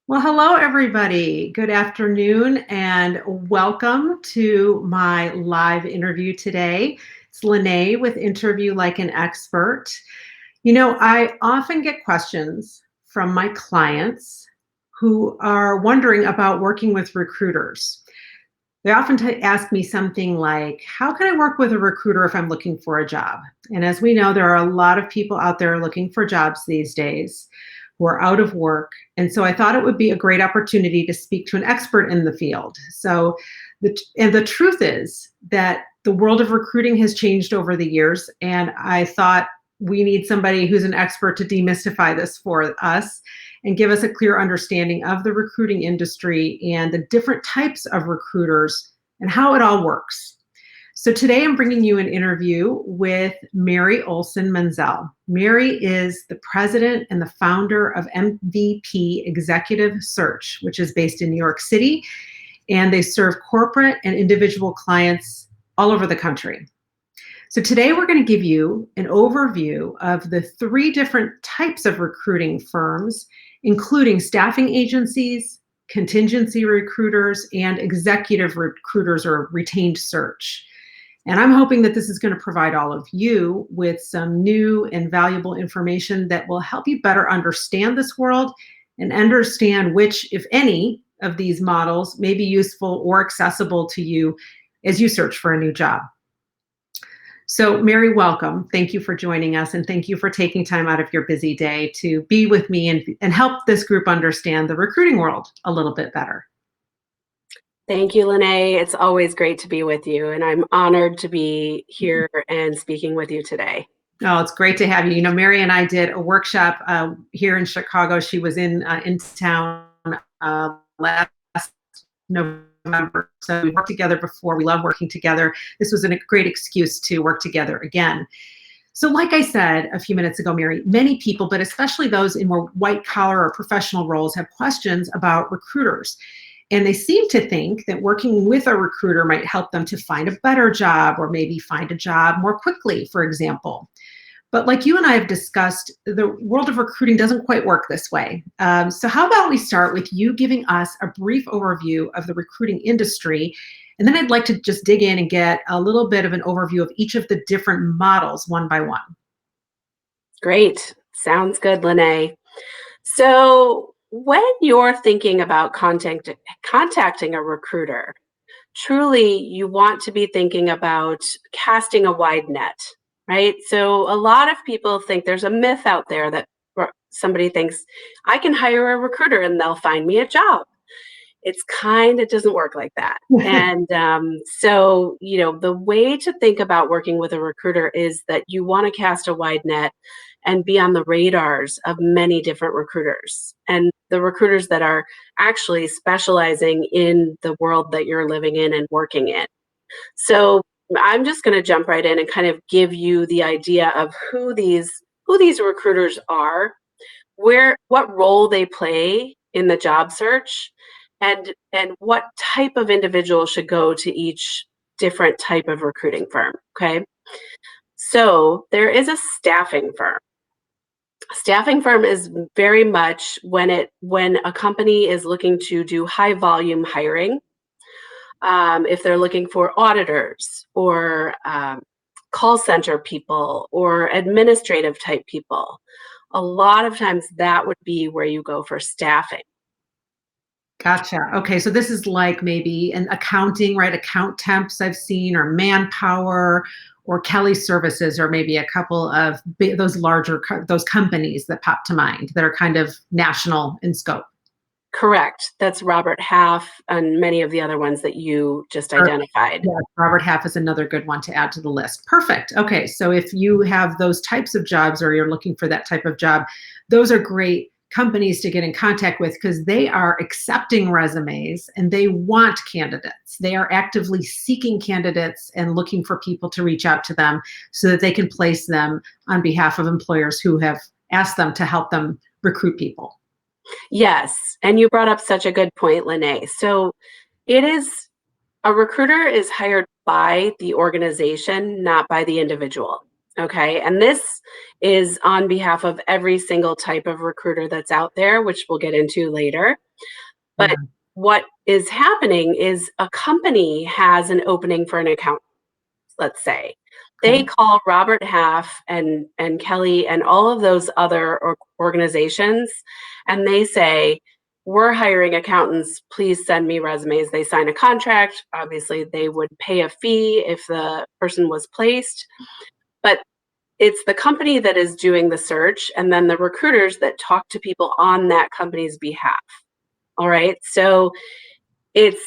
Well, hello, everybody. Good afternoon, and welcome to my live interview today. It's Lynee with Interview Like an Expert. I often get questions from my clients who are wondering about working with recruiters. They often ask me something like, how can I work with a recruiter if I'm looking for a job? And as we know, there are a lot of people out there looking for jobs these days who are out of work. And so I thought it would be a great opportunity to speak to an expert in the field. The truth is that the world of recruiting has changed over the years. And I thought we need somebody who's an expert to demystify this for us and give us a clear understanding of the recruiting industry and the different types of recruiters and how it all works. So today I'm bringing you an interview with Mary Olson-Menzel. Mary is the president and the founder of MVP Executive Search, which is based in New York City, and they serve corporate and individual clients all over the country. So today we're going to give you an overview of the three different types of recruiting firms, including staffing agencies, contingency recruiters, and executive recruiters or retained search. And I'm hoping that this is going to provide all of you with some new and valuable information that will help you better understand this world and understand which, if any, of these models may be useful or accessible to you as you search for a new job. So Mary, welcome. Thank you for joining us, and thank you for taking time out of your busy day to be with me and help this group understand the recruiting world a little bit better. Thank you, Lynee. It's always great to be with you, and I'm honored to be here and speaking with you today. Oh, it's great to have you. Mary and I did a workshop here in Chicago. She was in town last November. So we worked together before. We love working together. This was a great excuse to work together again. So like I said a few minutes ago, Mary, many people, but especially those in more white collar or professional roles, have questions about recruiters. And they seem to think that working with a recruiter might help them to find a better job or maybe find a job more quickly, for example. But like you and I have discussed, the world of recruiting doesn't quite work this way. So how about we start with you giving us a brief overview of the recruiting industry, and then I'd like to just dig in and get a little bit of an overview of each of the different models one by one. Great. Sounds good, Lynee. So when you're thinking about contacting a recruiter, truly you want to be thinking about casting a wide net, right? So a lot of people think there's a myth out there that somebody thinks I can hire a recruiter and they'll find me a job. It doesn't work like that. And so, the way to think about working with a recruiter is that you want to cast a wide net and be on the radars of many different recruiters and the recruiters that are actually specializing in the world that you're living in and working in. So I'm just going to jump right in and kind of give you the idea of who these recruiters are, what role they play in the job search, and what type of individual should go to each different type of recruiting firm. Okay. So there is a staffing firm. Staffing firm is very much when a company is looking to do high volume hiring. If they're looking for auditors or call center people or administrative type people, a lot of times that would be where you go for staffing. Gotcha. Okay, so this is like maybe an accounting, right? Account temps I've seen, or Manpower, or Kelly Services, or maybe a couple of those larger those companies that pop to mind that are kind of national in scope. Correct. That's Robert Half and many of the other ones that you just identified. Yeah, Robert Half is another good one to add to the list. Perfect. Okay, so if you have those types of jobs or you're looking for that type of job, those are great companies to get in contact with because they are accepting resumes and they want candidates. They are actively seeking candidates and looking for people to reach out to them so that they can place them on behalf of employers who have asked them to help them recruit people. Yes, and you brought up such a good point, Lynee. So a recruiter is hired by the organization, not by the individual. Okay. And this is on behalf of every single type of recruiter that's out there, which we'll get into later. But Yeah. what is happening is a company has an opening for an account, let's say. They Okay. call Robert Half and Kelly and all of those other organizations, and they say, we're hiring accountants. Please send me resumes. They sign a contract. Obviously, they would pay a fee if the person was placed. But it's the company that is doing the search and then the recruiters that talk to people on that company's behalf. All right. So it's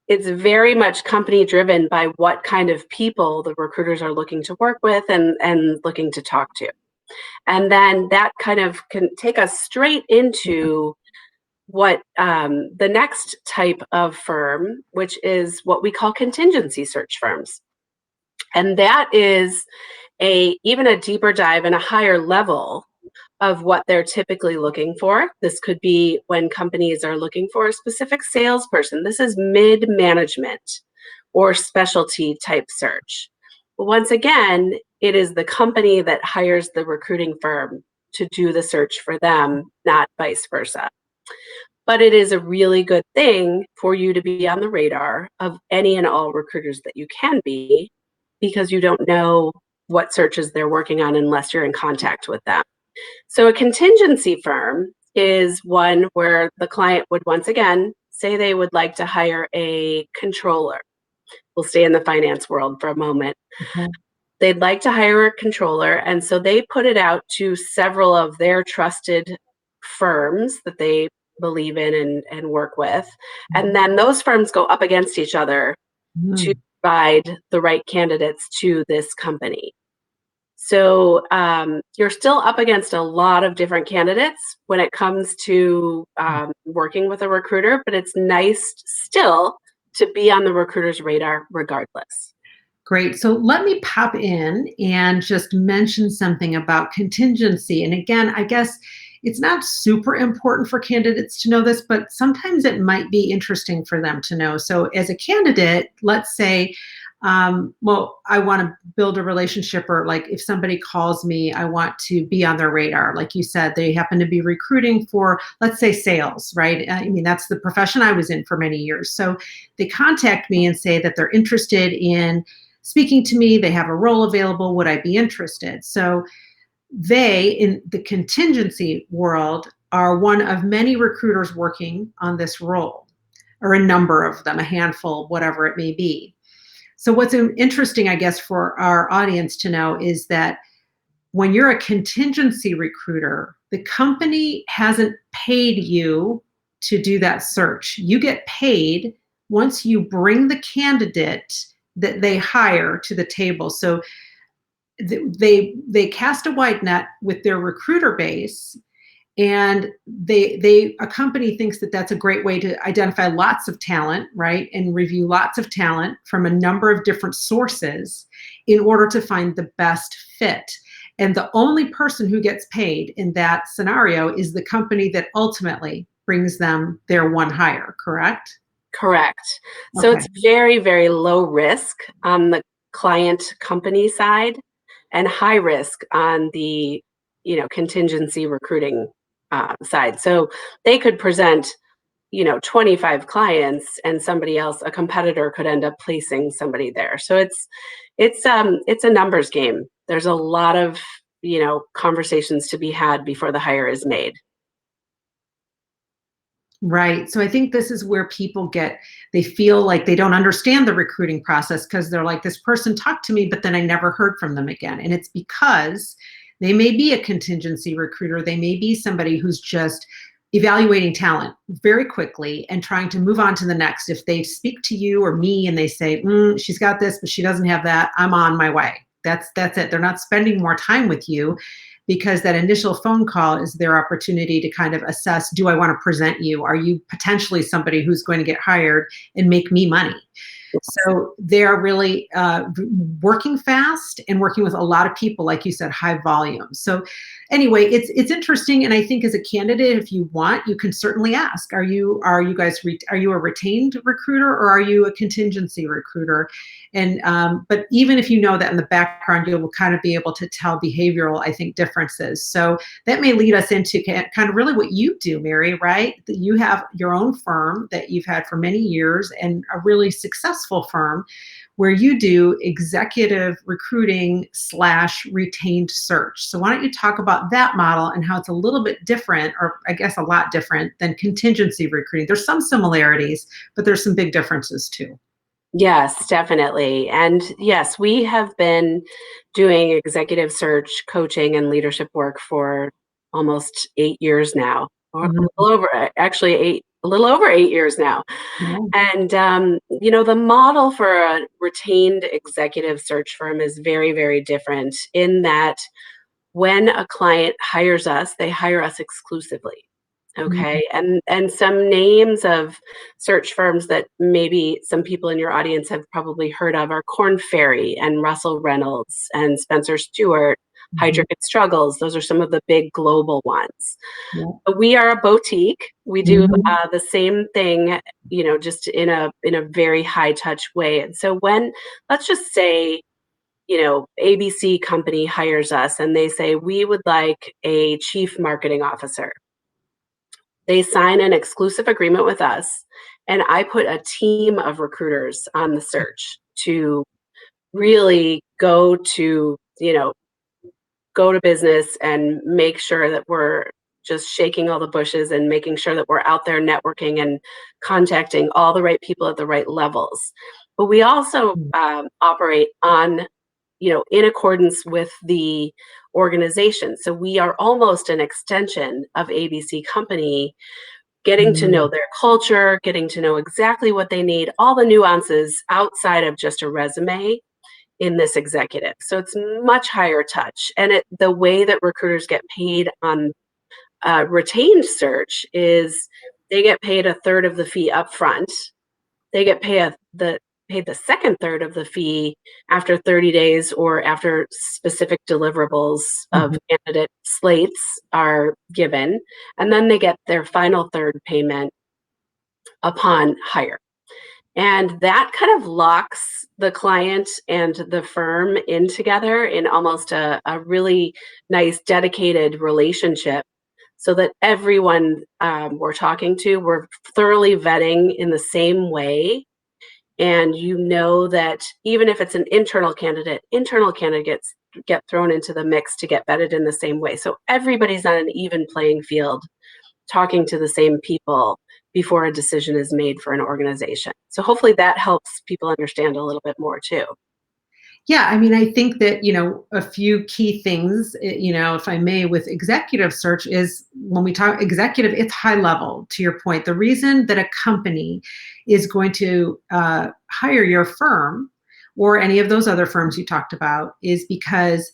it's very much company driven by what kind of people the recruiters are looking to work with and looking to talk to. And then that kind of can take us straight into what the next type of firm, which is what we call contingency search firms. And that is a even a deeper dive and a higher level of what they're typically looking for. This could be when companies are looking for a specific salesperson. This is mid management or specialty type search. But once again, it is the company that hires the recruiting firm to do the search for them, not vice versa. But it is a really good thing for you to be on the radar of any and all recruiters that you can be, because you don't know what searches they're working on unless you're in contact with them. So a contingency firm is one where the client would once again say they would like to hire a controller. We'll stay in the finance world for a moment. Okay. They'd like to hire a controller, and so they put it out to several of their trusted firms that they believe in and work with. And then those firms go up against each other to Mm. provide the right candidates to this company. So you're still up against a lot of different candidates when it comes to working with a recruiter, but it's nice still to be on the recruiter's radar regardless. Great. So let me pop in and just mention something about contingency. And again, I guess it's not super important for candidates to know this, but sometimes it might be interesting for them to know. So, as a candidate, let's say, well, I want to build a relationship, or like if somebody calls me, I want to be on their radar. Like you said, they happen to be recruiting for, let's say, sales, right? I mean, that's the profession I was in for many years. So, they contact me and say that they're interested in speaking to me, they have a role available, would I be interested? So they, in the contingency world, are one of many recruiters working on this role, or a number of them, a handful, whatever it may be. So what's interesting, I guess, for our audience to know is that when you're a contingency recruiter, the company hasn't paid you to do that search. You get paid once you bring the candidate that they hire to the table. So they cast a wide net with their recruiter base, and they a company thinks that that's a great way to identify lots of talent, right, and review lots of talent from a number of different sources in order to find the best fit. And the only person who gets paid in that scenario is the company that ultimately brings them their one hire, correct? Correct. So Okay. it's very, very low risk on the client company side and high risk on the contingency recruiting side. So they could present 25 clients and somebody else, a competitor, could end up placing somebody there. So it's a numbers game. There's a lot of conversations to be had before the hire is made. Right. So I think this is where people they feel like they don't understand the recruiting process, because they're like, this person talked to me, but then I never heard from them again. And it's because they may be a contingency recruiter. They may be somebody who's just evaluating talent very quickly and trying to move on to the next. If they speak to you or me and they say, she's got this, but she doesn't have that, I'm on my way. That's it. They're not spending more time with you, because that initial phone call is their opportunity to kind of assess, do I want to present you? Are you potentially somebody who's going to get hired and make me money? So they're really working fast and working with a lot of people, like you said, high volume. So anyway, it's interesting, and I think as a candidate, if you want, you can certainly ask: Are you guys are you a retained recruiter, or are you a contingency recruiter? And but even if you know that in the background, you will kind of be able to tell behavioral, I think, differences. So that may lead us into kind of really what you do, Mary, right? That you have your own firm that you've had for many years, and a really successful firm where you do executive recruiting / retained search. So why don't you talk about that model and how it's a little bit different, or I guess a lot different than contingency recruiting? There's some similarities, but there's some big differences too. Yes, definitely. And yes, we have been doing executive search, coaching, and leadership work for almost 8 years now, or a Mhm. little over, actually, a little over 8 years now. Yeah. And, the model for a retained executive search firm is very, very different in that when a client hires us, they hire us exclusively. Mhm. Okay. And some names of search firms that maybe some people in your audience have probably heard of are Korn Ferry and Russell Reynolds and Spencer Stewart, Mhm. Heidrick and Struggles. Those are some of the big global ones. Yeah. But we are a boutique. We do Mhm. the same thing, just in a very high touch way. And so when, let's just say, ABC company hires us and they say, we would like a chief marketing officer. They sign an exclusive agreement with us, and I put a team of recruiters on the search to really go to business and make sure that we're just shaking all the bushes and making sure that we're out there networking and contacting all the right people at the right levels. But we also Mhm. operate on, in accordance with the organization. So we are almost an extension of ABC Company, getting to know Mhm. their culture, getting to know exactly what they need, all the nuances outside of just a resume in this executive. So it's much higher touch. And the way that recruiters get paid on retained search is they get paid a third of the fee up front. They get paid the second third of the fee after 30 days or after specific deliverables of Mhm. candidate slates are given. And then they get their final third payment upon hire. And that kind of locks the client and the firm in together in almost a really nice, dedicated relationship so that everyone we're talking to, we're thoroughly vetting in the same way. And you know that even if it's an internal candidates get thrown into the mix to get vetted in the same way. So everybody's on an even playing field, talking to the same people before a decision is made for an organization. So hopefully that helps people understand a little bit more too. Yeah, I mean, I think that, a few key things, if I may, with executive search is when we talk executive, it's high level, to your point. The reason that a company is going to hire your firm or any of those other firms you talked about is because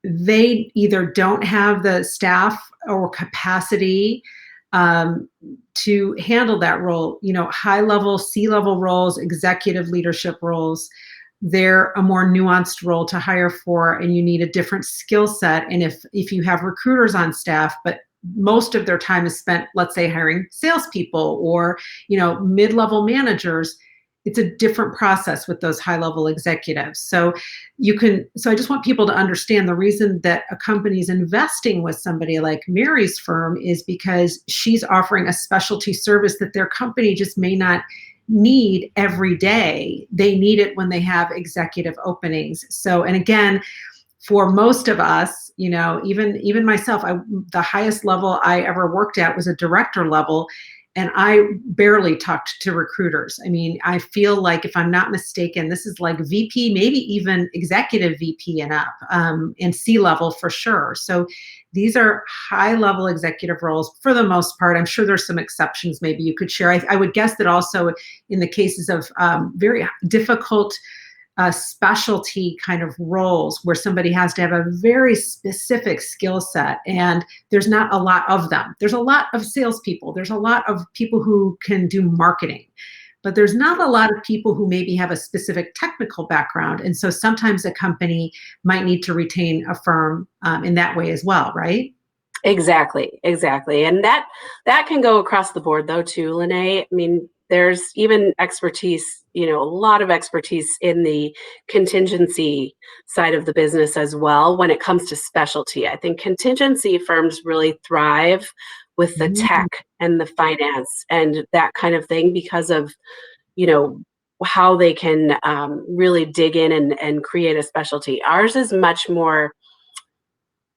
they either don't have the staff or capacity um, to handle that role. High level, C-level roles, executive leadership roles, they're a more nuanced role to hire for, and you need a different skill set. And if you have recruiters on staff, but most of their time is spent, let's say, hiring salespeople or mid-level managers, it's a different process with those high-level executives. So I just want people to understand the reason that a company is investing with somebody like Mary's firm is because she's offering a specialty service that their company just may not need every day. They need it when they have executive openings. So, and again, for most of us, even myself, the highest level I ever worked at was a director level, and I barely talked to recruiters. I mean, I feel like, if I'm not mistaken, this is like VP, maybe even executive VP and up, and C level for sure. So these are high level executive roles for the most part. I'm sure there's some exceptions maybe you could share. I would guess that also in the cases of very difficult specialty kind of roles where somebody has to have a very specific skill set, and there's not a lot of them. There's a lot of salespeople. There's a lot of people who can do marketing, but there's not a lot of people who maybe have a specific technical background. And so sometimes a company might need to retain a firm in that way as well, right? Exactly, exactly. And that can go across the board though too, Lynee. I mean, there's even expertise, a lot of expertise in the contingency side of the business as well when it comes to specialty. I think contingency firms really thrive with the Mm. tech and the finance and that kind of thing because of, you know, how they can really dig in and create a specialty. Ours is much more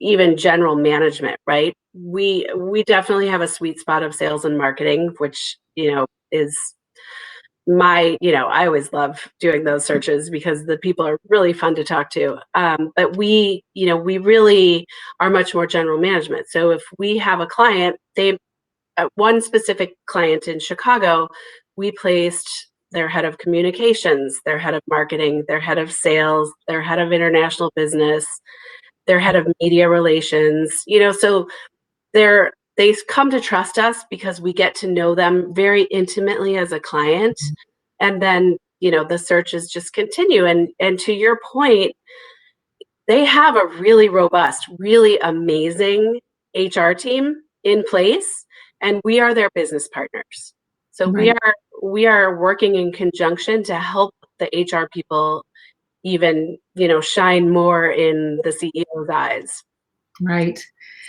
even general management, right? We definitely have a sweet spot of sales and marketing, which, is I always love doing those searches because the people are really fun to talk to. But we really are much more general management. So if we have a client, one specific client in Chicago, we placed their head of communications, their head of marketing, their head of sales, their head of international business, their head of media relations, so they come to trust us because we get to know them very intimately as a client. And then, the searches just continue. And to your point, they have a really robust, really amazing HR team in place, and we are their business partners. So we Right, are we are working in conjunction to help the HR people even, shine more in the CEO's eyes. right.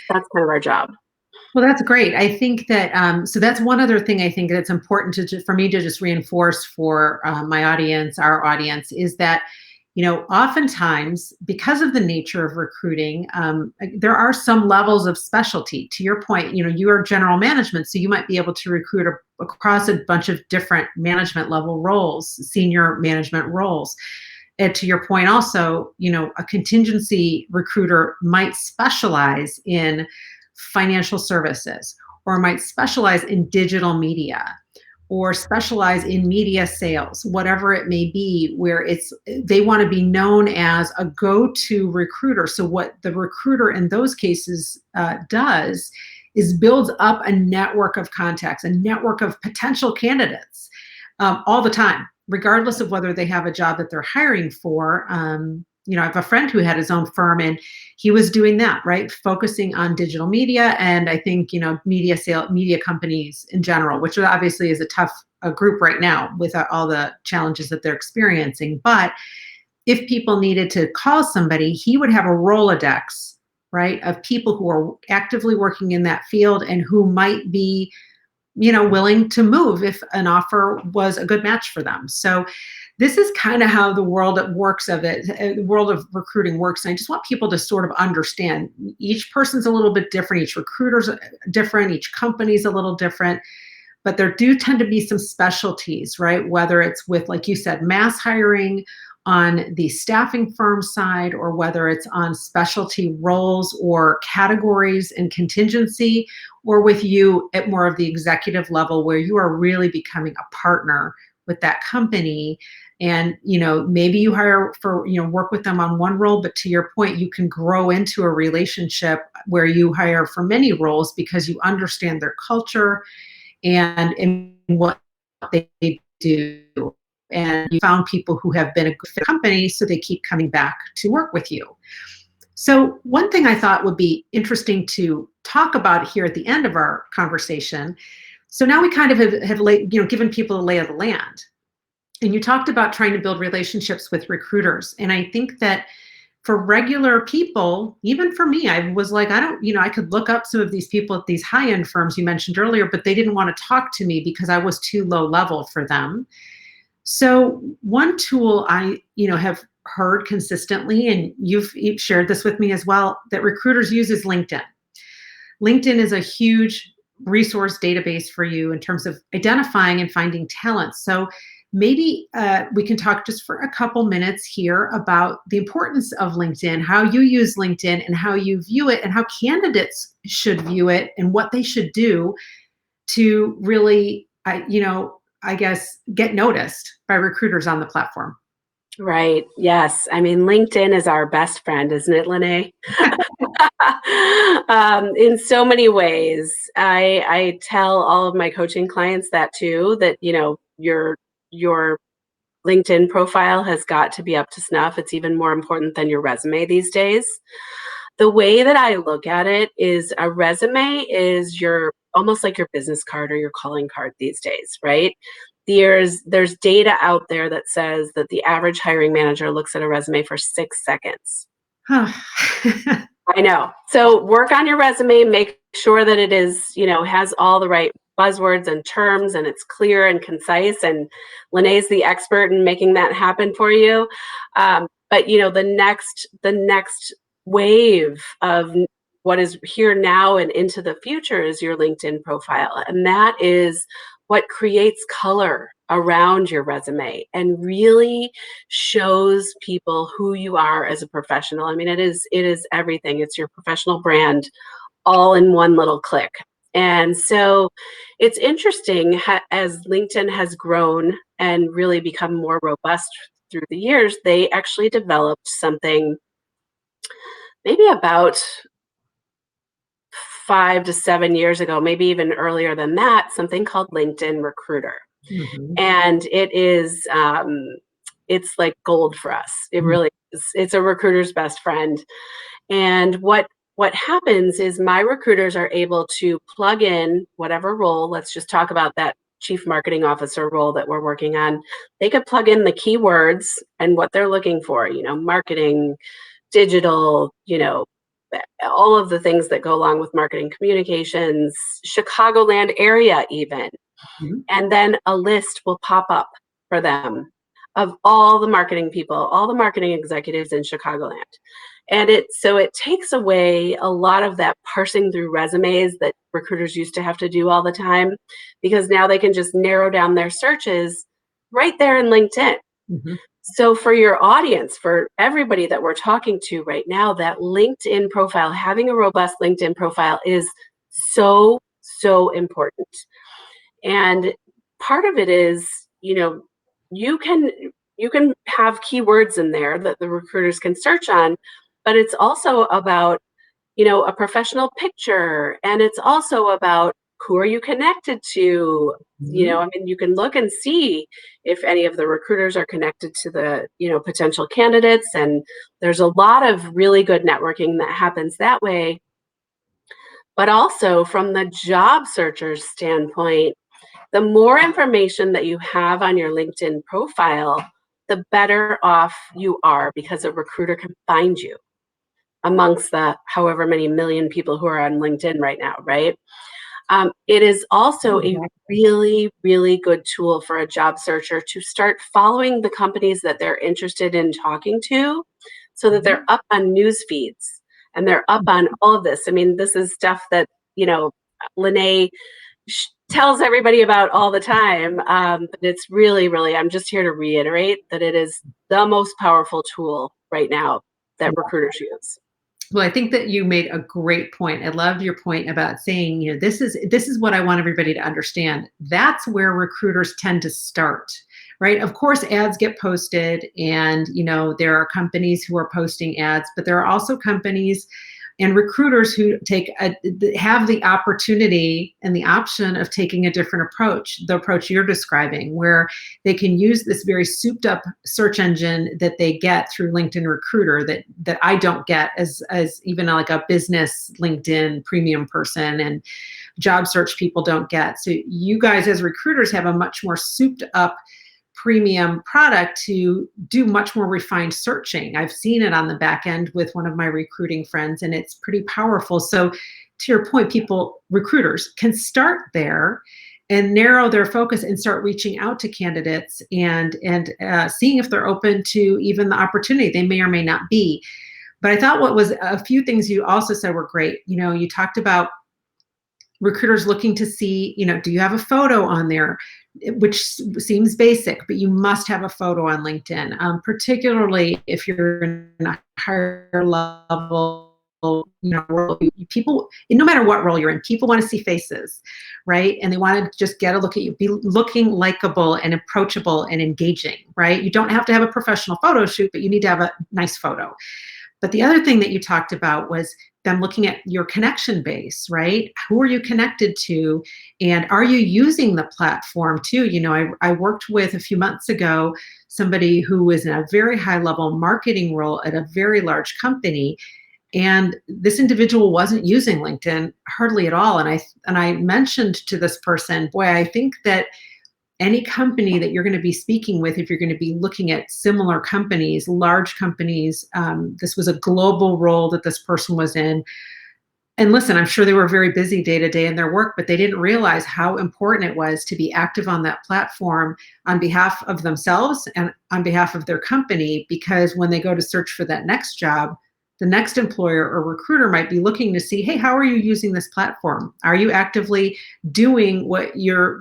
That's kind of our job. Well, that's great. I think that so that's one other thing I think that's important for me to just reinforce for my audience, our audience, is that oftentimes because of the nature of recruiting, there are some levels of specialty. To your point, you are general management, so you might be able to recruit across a bunch of different management level roles, senior management roles. And to your point, also, a contingency recruiter might specialize in financial services or might specialize in digital media or specialize in media sales, whatever it may be, where they want to be known as a go-to recruiter. So what the recruiter in those cases does is builds up a network of contacts, a network of potential candidates all the time, regardless of whether they have a job that they're hiring for. I have a friend who had his own firm and he was doing that, right? Focusing on digital media and I think, media companies in general, which obviously is a tough group right now with all the challenges that they're experiencing. But if people needed to call somebody, he would have a Rolodex, right, of people who are actively working in that field and who might be willing to move if an offer was a good match for them. So this is kind of how the world the world of recruiting works. And I just want people to sort of understand each person's a little bit different, each recruiter's different, each company's a little different, but there do tend to be some specialties, right? Whether it's with, like you said, mass hiring on the staffing firm side, or whether it's on specialty roles or categories and contingency, or with you at more of the executive level where you are really becoming a partner with that company. And maybe you hire for work with them on one role, but to your point, you can grow into a relationship where you hire for many roles because you understand their culture and what they do. And you found people who have been a good fit company, so they keep coming back to work with you. So one thing I thought would be interesting to talk about here at the end of our conversation. So now we kind of have given people a lay of the land. And you talked about trying to build relationships with recruiters. And I think that for regular people, even for me, I was like, I could look up some of these people at these high-end firms you mentioned earlier, but they didn't want to talk to me because I was too low level for them. So one tool I, have heard consistently, and you've shared this with me as well, that recruiters use is LinkedIn. LinkedIn is a huge resource database for you in terms of identifying and finding talent. So maybe we can talk just for a couple minutes here about the importance of LinkedIn, how you use LinkedIn and how you view it and how candidates should view it and what they should do to really, I guess, get noticed by recruiters on the platform. Right. Yes. I mean, LinkedIn is our best friend, isn't it, Lynee? In so many ways. I tell all of my coaching clients that too, that, your your LinkedIn profile has got to be up to snuff. It's even more important than your resume these days. The way that I look at it is a resume is your almost like your business card or your calling card these days, right? There's data out there that says that the average hiring manager looks at a resume for 6 seconds. Huh. I know. So work on your resume, make sure that it is, has all the right buzzwords and terms and it's clear and concise. And Lynee's the expert in making that happen for you. But the next wave of what is here now and into the future is your LinkedIn profile. And that is what creates color around your resume and really shows people who you are as a professional. I mean, it is everything. It's your professional brand all in one little click. And so it's interesting as LinkedIn has grown and really become more robust through the years, they actually developed something maybe about 5 to 7 years ago, maybe even earlier than that, something called LinkedIn Recruiter. Mhm. And it is it's like gold for us. It Mm. really is. It's a recruiter's best friend. And what happens is my recruiters are able to plug in whatever role. Let's just talk about that chief marketing officer role that we're working on. They could plug in the keywords and what they're looking for, marketing, digital, all of the things that go along with marketing communications, Chicagoland area even. Mhm. And then a list will pop up for them of all the marketing people, all the marketing executives in Chicagoland. And it takes away a lot of that parsing through resumes that recruiters used to have to do all the time, because now they can just narrow down their searches right there in LinkedIn. Mhm. So for your audience, for everybody that we're talking to right now, that LinkedIn profile, having a robust LinkedIn profile is so, so important. And part of it is, you can you can have keywords in there that the recruiters can search on, but it's also about, a professional picture, and it's also about who are you connected to. Mhm. I mean, you can look and see if any of the recruiters are connected to the, potential candidates, and there's a lot of really good networking that happens that way. But also from the job searcher's standpoint, the more information that you have on your LinkedIn profile, the better off you are, because a recruiter can find you amongst the however many million people who are on LinkedIn right now, right? It is also a Exactly. really, really good tool for a job searcher to start following the companies that they're interested in talking to, so that they're Mhm. up on news feeds and they're up on all of this. I mean, this is stuff that, Lynee tells everybody about all the time. But it's really, really, I'm just here to reiterate that it is the most powerful tool right now that recruiters use. Well, I think that you made a great point. I loved your point about saying, this is what I want everybody to understand. That's where recruiters tend to start, right? Of course, ads get posted, and there are companies who are posting ads, but there are also companies and recruiters who have the opportunity and the option of taking a different approach, the approach you're describing, where they can use this very souped up search engine that they get through LinkedIn Recruiter that I don't get as even like a business LinkedIn premium person, and job search people don't get. So you guys as recruiters have a much more souped up premium product to do much more refined searching. I've seen it on the back end with one of my recruiting friends, and it's pretty powerful. So to your point, recruiters can start there and narrow their focus and start reaching out to candidates and seeing if they're open to even the opportunity. They may or may not be. But I thought what was a few things you also said were great. You talked about recruiters looking to see, do you have a photo on there, which seems basic, but you must have a photo on LinkedIn, particularly if you're in a higher level, role. People, no matter what role you're in, people want to see faces, right? And they want to just get a look at you, be looking likable and approachable and engaging, right? You don't have to have a professional photo shoot, but you need to have a nice photo. But the other thing that you talked about was them looking at your connection base, right? Who are you connected to? And are you using the platform too? I worked with a few months ago somebody who was in a very high level marketing role at a very large company. And this individual wasn't using LinkedIn hardly at all. And I mentioned to this person, boy, I think that any company that you're going to be speaking with, if you're going to be looking at similar companies, large companies, this was a global role that this person was in. And listen, I'm sure they were very busy day to day in their work, but they didn't realize how important it was to be active on that platform on behalf of themselves and on behalf of their company, because when they go to search for that next job, the next employer or recruiter might be looking to see, hey, how are you using this platform? Are you actively doing what your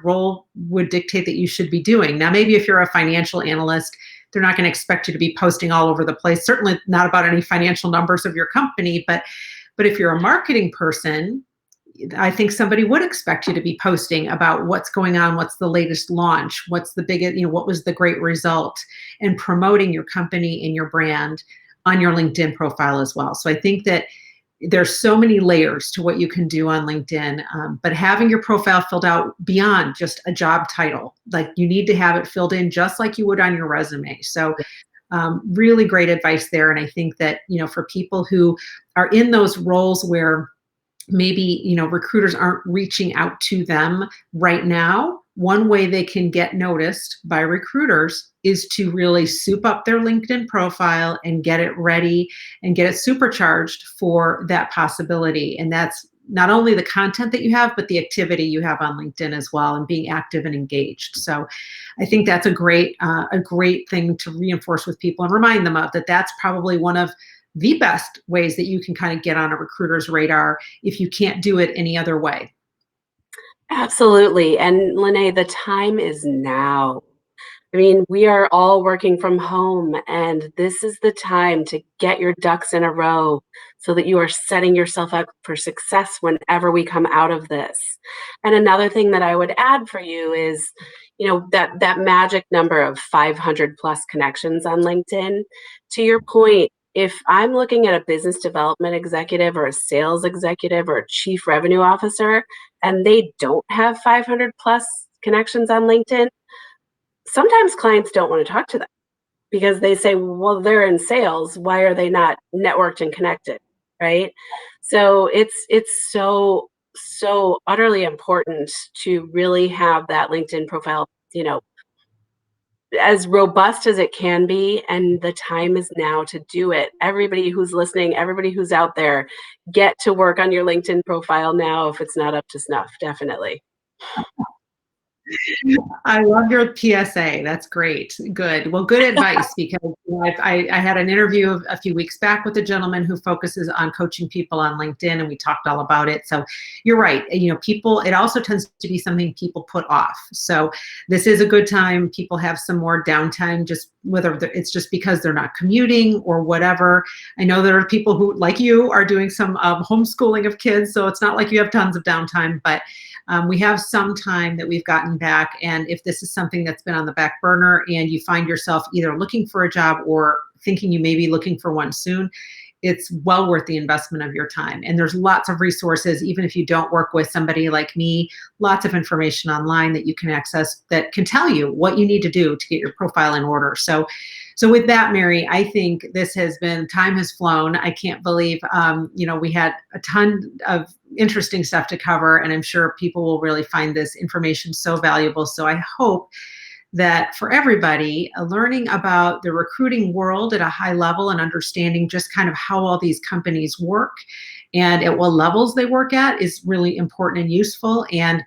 role would dictate that you should be doing? Now, maybe if you're a financial analyst, they're not going to expect you to be posting all over the place, certainly not about any financial numbers of your company, but if you're a marketing person, I think somebody would expect you to be posting about what's going on, what's the latest launch, what's the biggest, what was the great result, and promoting your company and your brand on your LinkedIn profile as well. So I think that there's so many layers to what you can do on LinkedIn, but having your profile filled out beyond just a job title, like you need to have it filled in just like you would on your resume. So really great advice there. And I think that, for people who are in those roles where maybe, recruiters aren't reaching out to them right now, one way they can get noticed by recruiters is to really soup up their LinkedIn profile and get it ready and get it supercharged for that possibility. And that's not only the content that you have, but the activity you have on LinkedIn as well, and being active and engaged. So I think that's a great thing to reinforce with people and remind them of, that that's probably one of the best ways that you can kind of get on a recruiter's radar if you can't do it any other way. Absolutely. And Lynee, the time is now. I mean, we are all working from home, and this is the time to get your ducks in a row so that you are setting yourself up for success whenever we come out of this. And another thing that I would add for you is, that magic number of 500 plus connections on LinkedIn. To your point, if I'm looking at a business development executive or a sales executive or a chief revenue officer, and they don't have 500 plus connections on LinkedIn, sometimes clients don't want to talk to them because they say, well, they're in sales. Why are they not networked and connected? Right. So it's so utterly important to really have that LinkedIn profile, as robust as it can be. And the time is now to do it. Everybody who's listening, everybody who's out there, get to work on your LinkedIn profile now if it's not up to snuff. Definitely. I love your PSA. That's great. Good. Well, good advice, because I had an interview a few weeks back with a gentleman who focuses on coaching people on LinkedIn, and we talked all about it. So you're right. People, it also tends to be something people put off. So this is a good time. People have some more downtime, just whether it's just because they're not commuting or whatever. I know there are people who, like you, are doing some homeschooling of kids. So it's not like you have tons of downtime, but we have some time that we've gotten back. And if this is something that's been on the back burner and you find yourself either looking for a job or thinking you may be looking for one soon, it's well worth the investment of your time. And there's lots of resources, even if you don't work with somebody like me, lots of information online that you can access that can tell you what you need to do to get your profile in order. So with that, Mary, I think time has flown. I can't believe, we had a ton of interesting stuff to cover, and I'm sure people will really find this information so valuable. So I hope that for everybody, learning about the recruiting world at a high level and understanding just kind of how all these companies work and at what levels they work at is really important and useful. And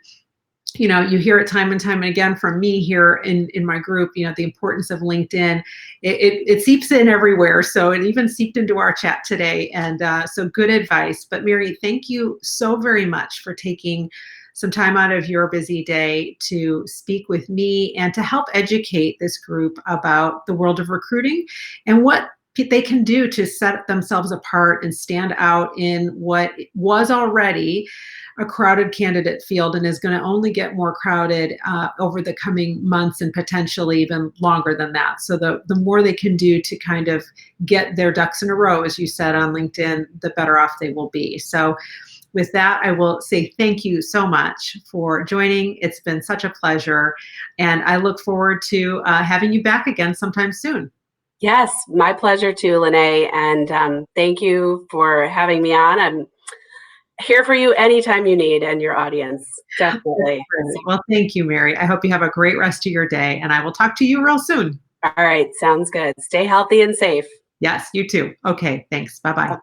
you hear it time and time again from me here in my group, the importance of LinkedIn. It seeps in everywhere. So it even seeped into our chat today. And so good advice. But Mary, thank you so very much for taking some time out of your busy day to speak with me and to help educate this group about the world of recruiting and what they can do to set themselves apart and stand out in what was already a crowded candidate field and is going to only get more crowded over the coming months and potentially even longer than that. So the more they can do to kind of get their ducks in a row, as you said on LinkedIn, the better off they will be. So with that, I will say thank you so much for joining. It's been such a pleasure, and I look forward to having you back again sometime soon. Yes, my pleasure too, Lynee. And thank you for having me on. I'm here for you anytime you need and your audience. Definitely. Great. Well, thank you, Mary. I hope you have a great rest of your day, and I will talk to you real soon. All right. Sounds good. Stay healthy and safe. Yes, you too. Okay, thanks. Bye bye.